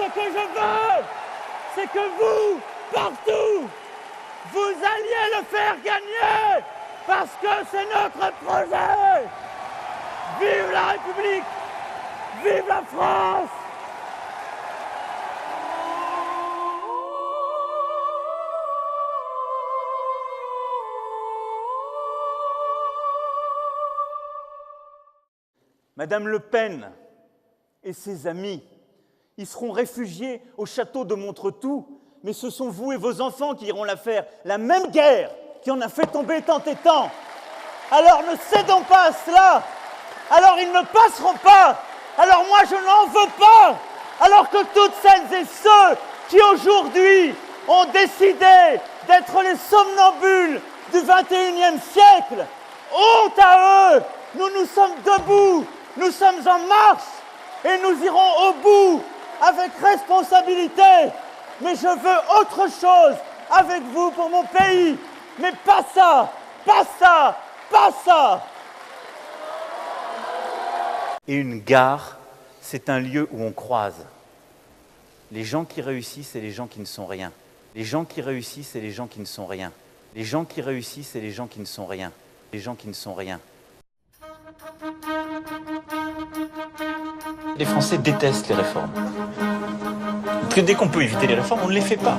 ce que je veux, c'est que vous, partout, vous alliez le faire gagner, parce que c'est notre projet. Vive la République, vive la France. Madame Le Pen et ses amis, ils seront réfugiés au château de Montretout, mais ce sont vous et vos enfants qui iront la faire, la même guerre qui en a fait tomber tant et tant. Alors ne cédons pas à cela, alors ils ne passeront pas, alors moi je n'en veux pas, alors que toutes celles et ceux qui aujourd'hui ont décidé d'être les somnambules du 21e siècle, honte à eux, nous sommes debout. Nous sommes en marche et nous irons au bout avec responsabilité. Mais je veux autre chose avec vous pour mon pays. Mais pas ça, pas ça, pas ça. Et une gare, c'est un lieu où on croise les gens qui réussissent et les gens qui ne sont rien. Les gens qui réussissent et les gens qui ne sont rien. Les gens qui réussissent et les gens qui ne sont rien. Les gens qui ne sont rien. Les Français détestent les réformes. Parce que dès qu'on peut éviter les réformes, on ne les fait pas.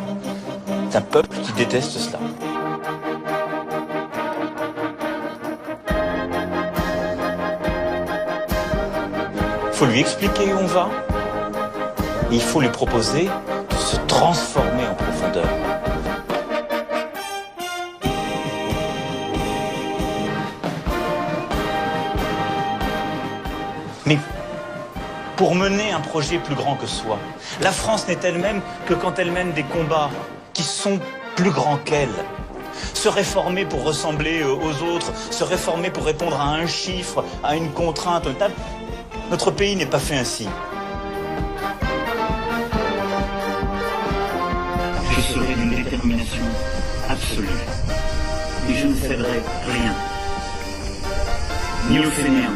C'est un peuple qui déteste cela. Il faut lui expliquer où on va. Et il faut lui proposer de se transformer en profondeur. Mais pour mener un projet plus grand que soi, la France n'est elle-même que quand elle mène des combats qui sont plus grands qu'elle. Se réformer pour ressembler aux autres, se réformer pour répondre à un chiffre, à une contrainte, notre pays n'est pas fait ainsi. Je serai d'une détermination absolue et je ne céderai rien, ni aux fainéants,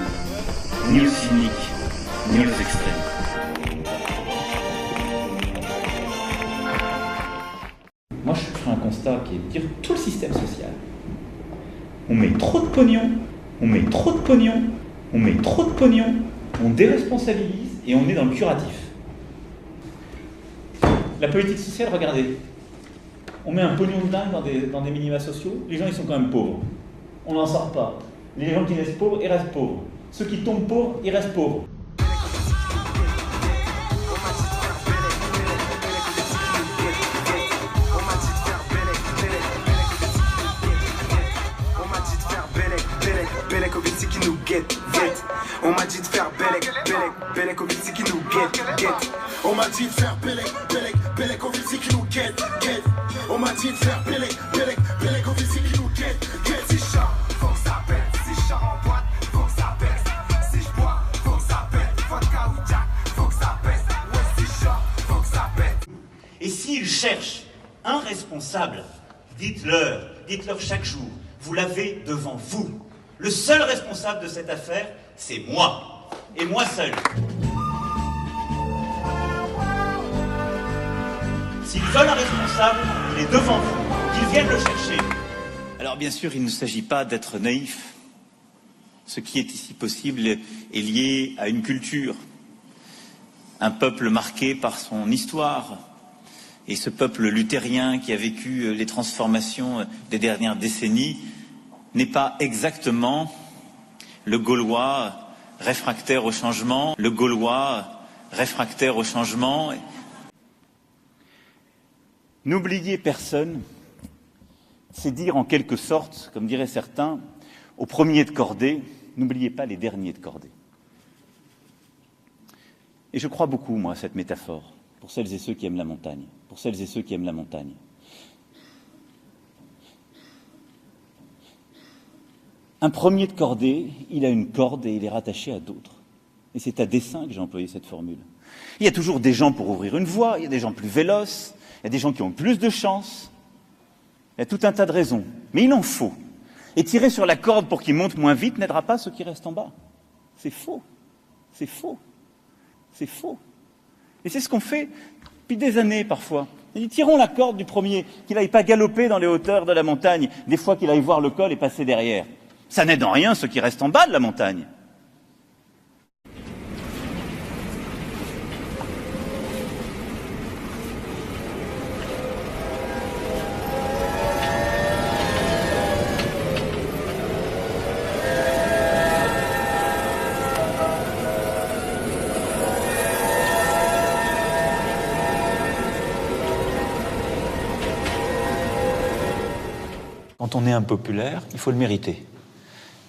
ni aux cyniques, ni aux extrêmes. Moi, je fais un constat qui est de dire tout le système social. On met trop de pognon, on met trop de pognon, on met trop de pognon, on déresponsabilise et on est dans le curatif. La politique sociale, regardez, on met un pognon de dingue dans des minima sociaux, les gens ils sont quand même pauvres. On n'en sort pas. Les gens qui naissent pauvres, ils restent pauvres. Ceux qui tombent pauvres, ils restent pauvres. On m'a dit de faire Belek, Belek, Belek au Vitsi qui nous guette, guette. On m'a dit de faire Belek, Belek, Belek au Vitsi qui nous guette, guette. On m'a dit de faire Belek, Belek, Belek au Vitsi qui nous guette, guette. Si je chante, faut que ça pète. Si je chante en boîte, faut que ça pète. Si je bois, faut que ça pète. Vodka ou Jack, faut que ça pète. Ouais, si je chante, faut que ça pète. Et s'ils cherchent un responsable, dites-leur chaque jour, vous l'avez devant vous. Le seul responsable de cette affaire, c'est moi, et moi seul. S'ils veulent un responsable, il est devant vous, qu'ils viennent le chercher. Alors bien sûr, il ne s'agit pas d'être naïf. Ce qui est ici possible est lié à une culture, un peuple marqué par son histoire. Et ce peuple luthérien qui a vécu les transformations des dernières décennies n'est pas exactement le Gaulois réfractaire au changement, le Gaulois réfractaire au changement. N'oubliez personne, c'est dire en quelque sorte, comme diraient certains, aux premiers de cordée, n'oubliez pas les derniers de cordée. Et je crois beaucoup, moi, à cette métaphore, pour celles et ceux qui aiment la montagne, pour celles et ceux qui aiment la montagne. Un premier de cordée, il a une corde et il est rattaché à d'autres. Et c'est à dessein que j'ai employé cette formule. Il y a toujours des gens pour ouvrir une voie, il y a des gens plus véloces, il y a des gens qui ont plus de chance. Il y a tout un tas de raisons. Mais il en faut. Et tirer sur la corde pour qu'ils montent moins vite n'aidera pas ceux qui restent en bas. C'est faux. C'est faux. C'est faux. Et c'est ce qu'on fait depuis des années parfois. On dit, tirons la corde du premier, qu'il n'aille pas galoper dans les hauteurs de la montagne, des fois qu'il aille voir le col et passer derrière. Ça n'aide en rien ceux qui restent en bas de la montagne. Quand on est impopulaire, il faut le mériter.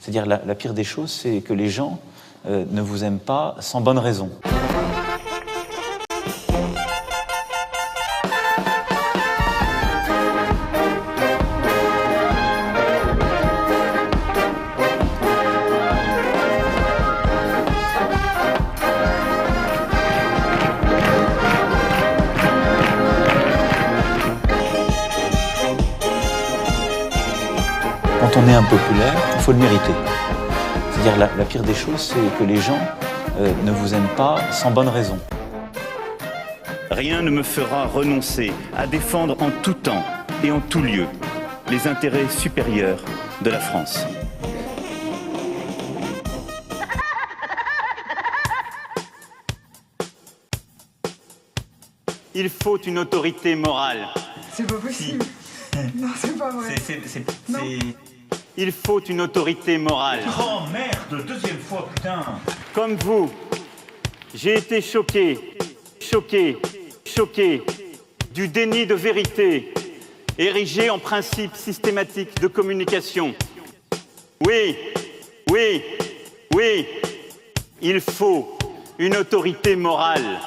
C'est-à-dire la pire des choses, c'est que les gens ne vous aiment pas sans bonne raison. Quand on est impopulaire, il faut le mériter. C'est-à-dire la pire des choses, c'est que les gens ne vous aiment pas sans bonne raison. Rien ne me fera renoncer à défendre en tout temps et en tout lieu les intérêts supérieurs de la France. Il faut une autorité morale. C'est pas possible. Non, c'est pas vrai. Non. Il faut une autorité morale. Oh merde, deuxième fois, putain. Comme vous, j'ai été choqué du déni de vérité érigé en principe systématique de communication. Oui, il faut une autorité morale.